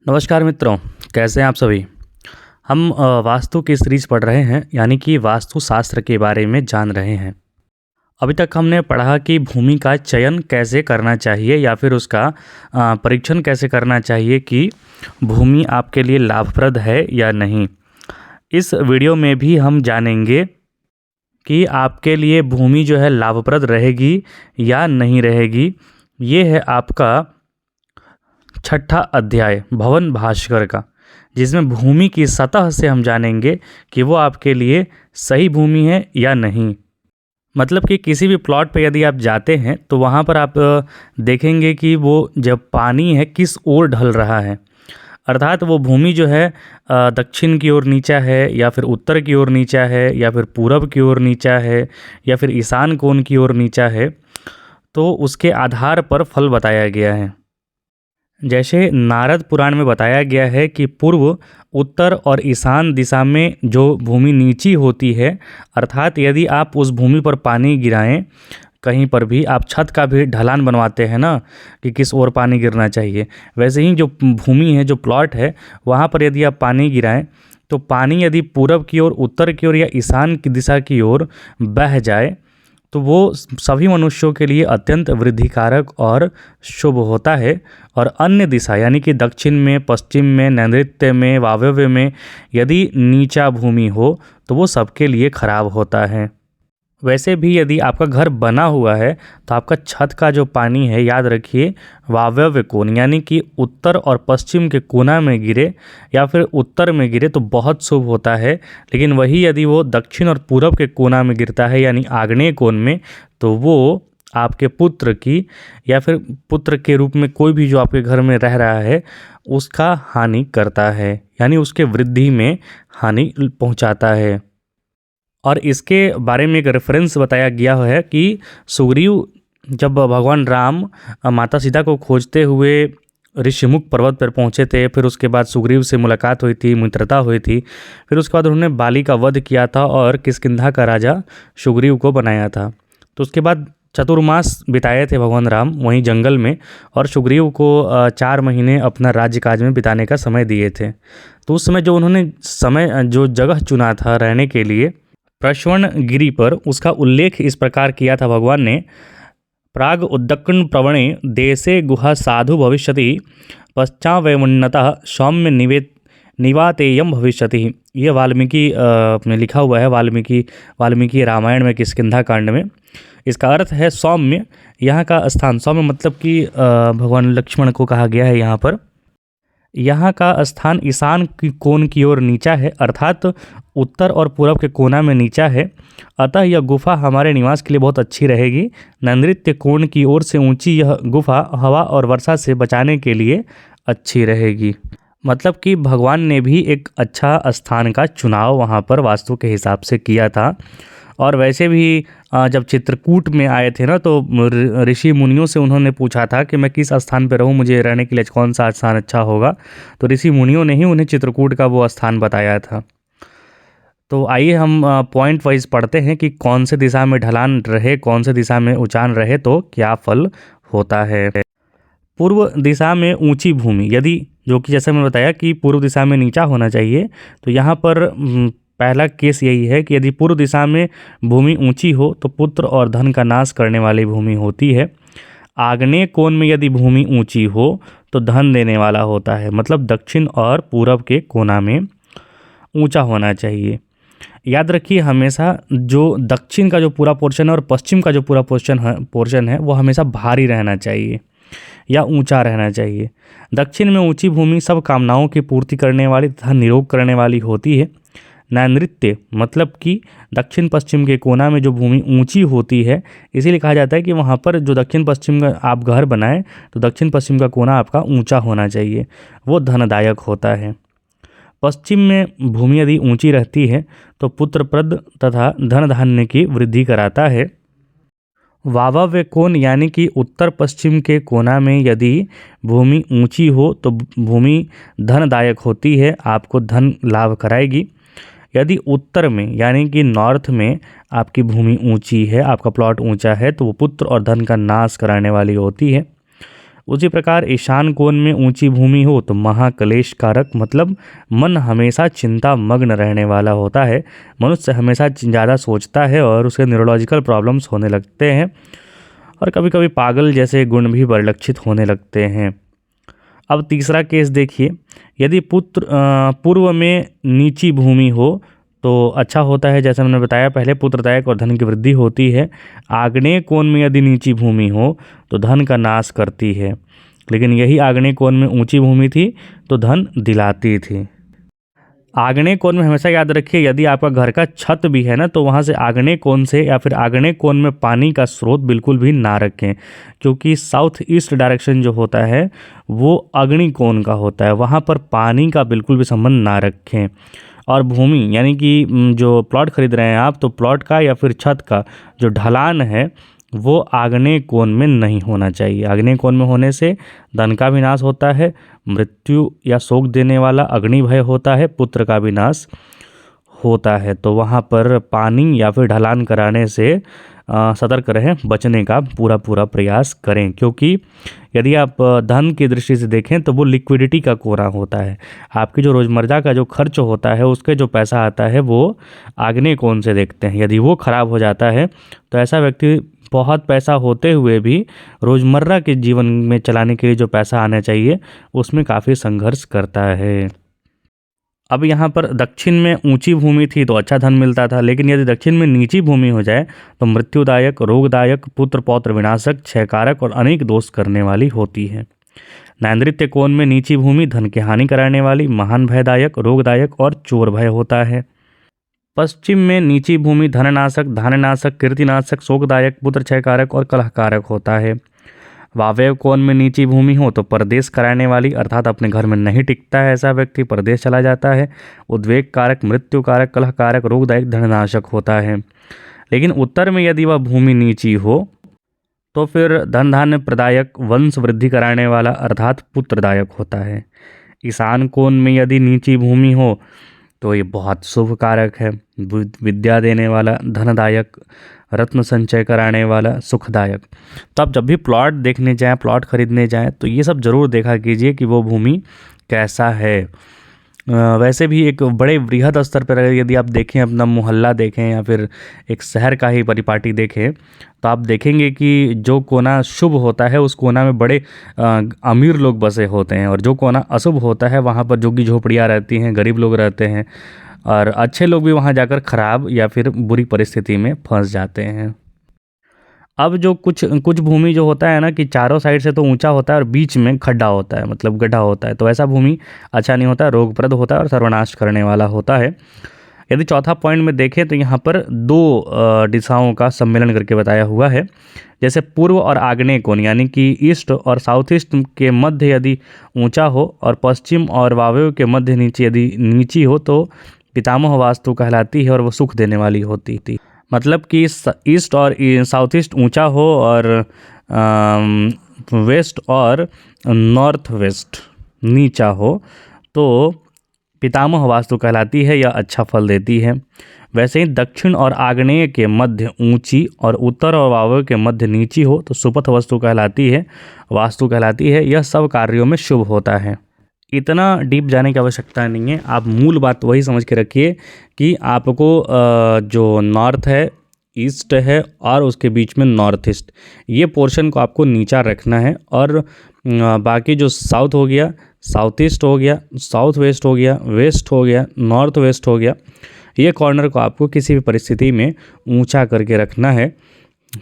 नमस्कार मित्रों, कैसे हैं आप सभी। हम वास्तु की सीरीज पढ़ रहे हैं, यानी कि वास्तुशास्त्र के बारे में जान रहे हैं। अभी तक हमने पढ़ा कि भूमि का चयन कैसे करना चाहिए या फिर उसका परीक्षण कैसे करना चाहिए कि भूमि आपके लिए लाभप्रद है या नहीं। इस वीडियो में भी हम जानेंगे कि आपके लिए भूमि जो है लाभप्रद रहेगी या नहीं रहेगी। ये है आपका छठा अध्याय भवन भास्कर का, जिसमें भूमि की सतह से हम जानेंगे कि वो आपके लिए सही भूमि है या नहीं। मतलब कि किसी भी प्लॉट पे यदि आप जाते हैं तो वहाँ पर आप देखेंगे कि वो जब पानी है किस ओर ढल रहा है, अर्थात वो भूमि जो है दक्षिण की ओर नीचा है या फिर उत्तर की ओर नीचा है या फिर पूरब की ओर नीचा है या फिर ईशान कोण की ओर नीचा है, तो उसके आधार पर फल बताया गया है। जैसे नारद पुराण में बताया गया है कि पूर्व, उत्तर और ईशान दिशा में जो भूमि नीची होती है, अर्थात यदि आप उस भूमि पर पानी गिराएं, कहीं पर भी आप छत का भी ढलान बनवाते हैं ना कि किस ओर पानी गिरना चाहिए, वैसे ही जो भूमि है, जो प्लॉट है, वहाँ पर यदि आप पानी गिराएं तो पानी यदि पूरब की ओर, उत्तर की ओर या ईशान की दिशा की ओर बह जाए तो वो सभी मनुष्यों के लिए अत्यंत वृद्धिकारक और शुभ होता है। और अन्य दिशा यानी कि दक्षिण में, पश्चिम में, नैऋत्य में, वायव्य में यदि नीचा भूमि हो तो वो सबके लिए खराब होता है। वैसे भी यदि आपका घर बना हुआ है तो आपका छत का जो पानी है, याद रखिए, वायव्य कोण यानी कि उत्तर और पश्चिम के कोना में गिरे या फिर उत्तर में गिरे तो बहुत शुभ होता है। लेकिन वही यदि वो दक्षिण और पूरब के कोना में गिरता है यानी आग्नेय कोण में, तो वो आपके पुत्र की या फिर पुत्र के रूप में कोई भी जो आपके घर में रह रहा है उसका हानि करता है, यानी उसके वृद्धि में हानि पहुंचाता है। और इसके बारे में एक रेफरेंस बताया गया है कि सुग्रीव जब भगवान राम माता सीता को खोजते हुए ऋषिमुख पर्वत पर पहुंचे थे, फिर उसके बाद सुग्रीव से मुलाकात हुई थी, मित्रता हुई थी, फिर उसके बाद उन्होंने बाली का वध किया था और किष्किंधा का राजा सुग्रीव को बनाया था। तो उसके बाद चतुर्मास बिताए थे भगवान राम वहीं जंगल में, और सुग्रीव को 4 महीने अपना राज्य काज में बिताने का समय दिए थे। तो उस समय जो उन्होंने समय, जो जगह चुना था रहने के लिए, प्रश्वण गिरि पर, उसका उल्लेख इस प्रकार किया था भगवान ने, प्राग उद्दक्कन प्रवणे देशे गुहा साधु भविष्यति पश्चावैमुन्नतः सौम्य निवातेयम भविष्यति। ये वाल्मीकि ने लिखा हुआ है, वाल्मीकि रामायण में किष्किंधा कांड में। इसका अर्थ है सौम्य, यहाँ का स्थान, सौम्य मतलब कि भगवान लक्ष्मण को कहा गया है यहाँ पर, यहाँ का स्थान ईशान की कोण की ओर नीचा है, अर्थात उत्तर और पूरब के कोना में नीचा है। अतः यह गुफा हमारे निवास के लिए बहुत अच्छी रहेगी। नैऋत्य कोण की ओर से ऊंची यह गुफा हवा और वर्षा से बचाने के लिए अच्छी रहेगी। मतलब कि भगवान ने भी एक अच्छा स्थान का चुनाव वहाँ पर वास्तु के हिसाब से किया था। और वैसे भी जब चित्रकूट में आए थे ना, तो ऋषि मुनियों से उन्होंने पूछा था कि मैं किस स्थान पर रहूं, मुझे रहने के लिए कौन सा स्थान अच्छा होगा, तो ऋषि मुनियों ने ही उन्हें चित्रकूट का वो स्थान बताया था। तो आइए हम पॉइंट वाइज पढ़ते हैं कि कौन से दिशा में ढलान रहे, कौन से दिशा में ऊंचान रहे तो क्या फल होता है। पूर्व दिशा में ऊंची भूमि, यदि, जो कि जैसे मैं बताया कि पूर्व दिशा में नीचा होना चाहिए, तो यहाँ पर पहला केस यही है कि यदि पूर्व दिशा में भूमि ऊंची हो तो पुत्र और धन का नाश करने वाली भूमि होती है। आग्नेय कोण में यदि भूमि ऊंची हो तो धन देने वाला होता है, मतलब दक्षिण और पूरब के कोना में ऊंचा होना चाहिए। याद रखिए, हमेशा जो दक्षिण का जो पूरा पोर्शन है और पश्चिम का जो पूरा पोर्शन है वो हमेशा भारी रहना चाहिए या ऊंचा रहना चाहिए। दक्षिण में ऊंची भूमि सब कामनाओं की पूर्ति करने वाली तथा निरोग करने वाली होती है। नैऋत्य मतलब कि दक्षिण पश्चिम के कोना में जो भूमि ऊंची होती है, इसीलिए कहा जाता है कि वहाँ पर जो दक्षिण पश्चिम का आप घर बनाएं तो दक्षिण पश्चिम का कोना आपका ऊंचा होना चाहिए, वो धनदायक होता है। पश्चिम में भूमि यदि ऊंची रहती है तो पुत्रप्रद तथा धन धान्य की वृद्धि कराता है। वायव्य कोण यानी कि उत्तर पश्चिम के कोना में यदि भूमि ऊंची हो तो भूमि धनदायक होती है, आपको धन लाभ कराएगी। यदि उत्तर में यानी कि नॉर्थ में आपकी भूमि ऊंची है, आपका प्लॉट ऊंचा है, तो वो पुत्र और धन का नाश कराने वाली होती है। उसी प्रकार ईशान कोण में ऊंची भूमि हो तो महाक्लेश कारक, मतलब मन हमेशा चिंता मग्न रहने वाला होता है। मनुष्य हमेशा ज़्यादा सोचता है और उसके न्यूरोलॉजिकल प्रॉब्लम्स होने लगते हैं और कभी कभी पागल जैसे गुण भी परिलक्षित होने लगते हैं। अब तीसरा केस देखिए, यदि पूर्व में नीची भूमि हो तो अच्छा होता है, जैसे मैंने बताया पहले, पुत्रदायक और धन की वृद्धि होती है। आग्नेय कोण में यदि नीची भूमि हो तो धन का नाश करती है, लेकिन यही आग्नेय कोण में ऊंची भूमि थी तो धन दिलाती थी। आग्नेय कोण में हमेशा याद रखिए, यदि आपका घर का छत भी है ना तो वहाँ से आग्नेय कोण से या फिर आग्नेय कोण में पानी का स्रोत बिल्कुल भी ना रखें, क्योंकि साउथ ईस्ट डायरेक्शन जो होता है वो अग्नि कोण का होता है, वहाँ पर पानी का बिल्कुल भी संबंध ना रखें। और भूमि यानी कि जो प्लॉट खरीद रहे हैं आप, तो प्लॉट का या फिर छत का जो ढलान है वो आग्नेय कोण में नहीं होना चाहिए। आग्नेय कोण में होने से धन का भी नाश होता है, मृत्यु या शोक देने वाला अग्नि भय होता है, पुत्र का भी नाश होता है। तो वहाँ पर पानी या फिर ढलान कराने से सतर्क रहें, बचने का पूरा पूरा प्रयास करें, क्योंकि यदि आप धन की दृष्टि से देखें तो वो लिक्विडिटी का कोना होता है। आपकी जो रोज़मर्रा का जो खर्च होता है उसके जो पैसा आता है वो आग्नेय कोण से देखते हैं। यदि वो खराब हो जाता है तो ऐसा व्यक्ति बहुत पैसा होते हुए भी रोज़मर्रा के जीवन में चलाने के लिए जो पैसा आना चाहिए उसमें काफ़ी संघर्ष करता है। अब यहाँ पर दक्षिण में ऊंची भूमि थी तो अच्छा धन मिलता था, लेकिन यदि दक्षिण में नीची भूमि हो जाए तो मृत्युदायक, रोगदायक, पुत्र पौत्र विनाशक, क्षयकारक और अनेक दोष करने वाली होती है। नैऋत्य कोण में नीची भूमि धन की हानि कराने वाली, महान भयदायक, रोगदायक और चोर भय होता है। पश्चिम में नीची भूमि धननाशक, धान्यनाशक, कीर्तिनाशक, शोकदायक, पुत्र क्षयकारक और कलहकारक होता है। वायव्य कोण में नीची भूमि हो तो परदेश कराने वाली, अर्थात अपने घर में नहीं टिकता है ऐसा व्यक्ति, परदेश चला जाता है, उद्वेग कारक, मृत्यु कारक, कलह कारक, रोगदायक, धननाशक होता है। लेकिन उत्तर में यदि वह भूमि नीची हो तो फिर धन धान्य प्रदायक, वंश वृद्धि कराने वाला, अर्थात पुत्रदायक होता है। ईशान कोण में यदि नीची भूमि हो तो ये बहुत शुभ कारक है, विद्या देने वाला, धनदायक, रत्न संचय कराने वाला, सुखदायक। तो आप जब भी प्लॉट देखने जाएं, प्लॉट खरीदने जाएं तो ये सब ज़रूर देखा कीजिए कि वो भूमि कैसा है। वैसे भी एक बड़े बृहद स्तर पर यदि आप देखें, अपना मोहल्ला देखें या फिर एक शहर का ही परिपाटी देखें तो आप देखेंगे कि जो कोना शुभ होता है उस कोना में बड़े अमीर लोग बसे होते हैं, और जो कोना अशुभ होता है वहाँ पर झुग्गी झोपड़ियाँ रहती हैं, गरीब लोग रहते हैं, और अच्छे लोग भी वहाँ जाकर ख़राब या फिर बुरी परिस्थिति में फंस जाते हैं। अब जो कुछ कुछ भूमि जो होता है ना कि चारों साइड से तो ऊंचा होता है और बीच में खड्डा होता है, मतलब गड्ढा होता है, तो ऐसा भूमि अच्छा नहीं होता, रोगप्रद होता है और सर्वनाश करने वाला होता है। यदि चौथा पॉइंट में देखें तो यहाँ पर दो दिशाओं का सम्मेलन करके बताया हुआ है, जैसे पूर्व और आग्नेय कोण यानी कि ईस्ट और साउथ ईस्ट के मध्य यदि ऊंचा हो और पश्चिम और वायव्य के मध्य नीचे यदि नीची हो तो पितामह वास्तु कहलाती है और वो सुख देने वाली होती थी। मतलब कि ईस्ट और साउथ ईस्ट ऊंचा हो और वेस्ट और नॉर्थ वेस्ट नीचा हो तो पितामह वास्तु कहलाती है या अच्छा फल देती है। वैसे ही दक्षिण और आग्नेय के मध्य ऊंची और उत्तर और वायव्य के मध्य नीची हो तो सुपथ वास्तु कहलाती है, वास्तु कहलाती है। यह सब कार्यों में शुभ होता है। इतना डीप जाने की आवश्यकता नहीं है, आप मूल बात वही समझ के रखिए कि आपको जो नॉर्थ है, ईस्ट है और उसके बीच में नॉर्थ ईस्ट, ये पोर्शन को आपको नीचा रखना है, और बाकी जो साउथ हो गया, साउथ ईस्ट हो गया, साउथ वेस्ट हो गया, वेस्ट हो गया, नॉर्थ वेस्ट हो गया, ये कॉर्नर को आपको किसी भी परिस्थिति में ऊंचा करके रखना है।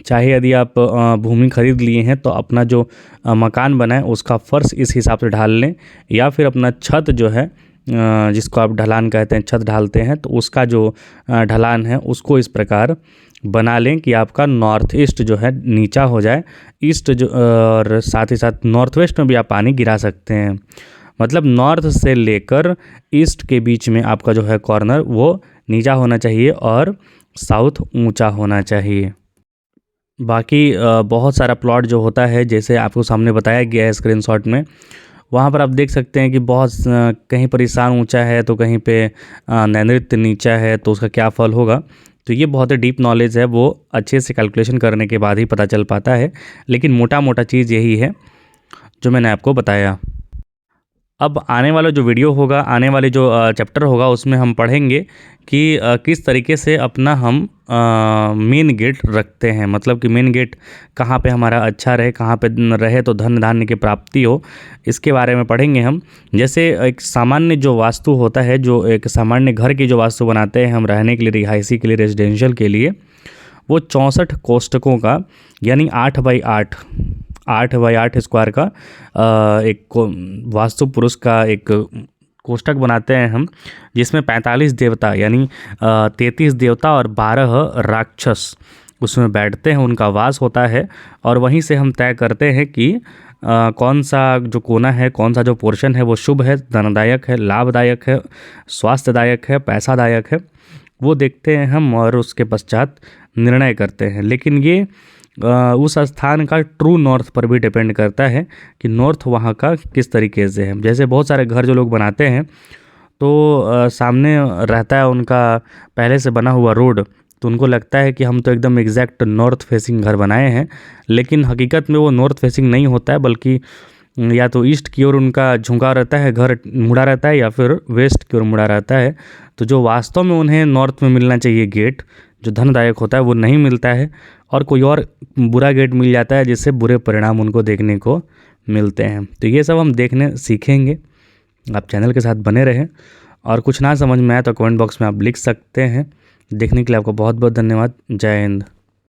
चाहे यदि आप भूमि खरीद लिए हैं तो अपना जो मकान बनाए उसका फर्श इस हिसाब से ढाल लें, या फिर अपना छत जो है जिसको आप ढलान कहते हैं, छत ढालते हैं, तो उसका जो ढलान है उसको इस प्रकार बना लें कि आपका नॉर्थ ईस्ट जो है नीचा हो जाए, ईस्ट जो और साथ ही साथ नॉर्थ वेस्ट में भी आप पानी गिरा सकते हैं। मतलब नॉर्थ से लेकर ईस्ट के बीच में आपका जो है कॉर्नर वो नीचा होना चाहिए और साउथ ऊंचा होना चाहिए। बाकी बहुत सारा प्लॉट जो होता है जैसे आपको सामने बताया गया है स्क्रीनशॉट में, वहाँ पर आप देख सकते हैं कि बहुत कहीं पर ईशान ऊंचा है तो कहीं पे नैऋत्य नीचा है, तो उसका क्या फल होगा। तो ये बहुत ही डीप नॉलेज है, वो अच्छे से कैलकुलेशन करने के बाद ही पता चल पाता है, लेकिन मोटा मोटा चीज़ यही है। जो मैंने आपको बताया। अब आने वाला जो वीडियो होगा, आने वाले जो चैप्टर होगा, उसमें हम पढ़ेंगे कि किस तरीके से अपना हम मेन गेट रखते हैं, मतलब कि मेन गेट कहाँ पे हमारा अच्छा रहे, कहाँ पे रहे तो धन धान्य की प्राप्ति हो, इसके बारे में पढ़ेंगे हम। जैसे एक सामान्य जो वास्तु होता है, जो एक सामान्य घर की जो वास्तु बनाते हैं हम रहने के लिए, रिहायशी के लिए, रेजिडेंशियल के लिए, वो 64 कोष्ठकों का, यानी 8 बाई 8 स्क्वायर का वास्तु पुरुष का एक कोष्ठक बनाते हैं हम, जिसमें 45 देवता यानी 33 देवता और 12 राक्षस उसमें बैठते हैं, उनका वास होता है। और वहीं से हम तय करते हैं कि कौन सा जो कोना है, कौन सा जो पोर्शन है वो शुभ है, धनदायक है, लाभदायक है, स्वास्थ्यदायक है, पैसादायक है, वो देखते हैं हम और उसके पश्चात निर्णय करते हैं। लेकिन ये उस स्थान का ट्रू नॉर्थ पर भी डिपेंड करता है कि नॉर्थ वहाँ का किस तरीके से है। जैसे बहुत सारे घर जो लोग बनाते हैं तो सामने रहता है उनका पहले से बना हुआ रोड, तो उनको लगता है कि हम तो एकदम एग्जैक्ट नॉर्थ फेसिंग घर बनाए हैं, लेकिन हकीकत में वो नॉर्थ फेसिंग नहीं होता है, बल्कि या तो ईस्ट की ओर उनका झुका रहता है, घर मुड़ा रहता है, या फिर वेस्ट की ओर मुड़ा रहता है। तो जो वास्तव में उन्हें नॉर्थ में मिलना चाहिए गेट, जो धनदायक होता है, वो नहीं मिलता है, और कोई और बुरा गेट मिल जाता है जिससे बुरे परिणाम उनको देखने को मिलते हैं। तो ये सब हम देखने सीखेंगे। आप चैनल के साथ बने रहें, और कुछ ना समझ में आए तो कमेंट बॉक्स में आप लिख सकते हैं। देखने के लिए आपको बहुत बहुत धन्यवाद। जय हिंद।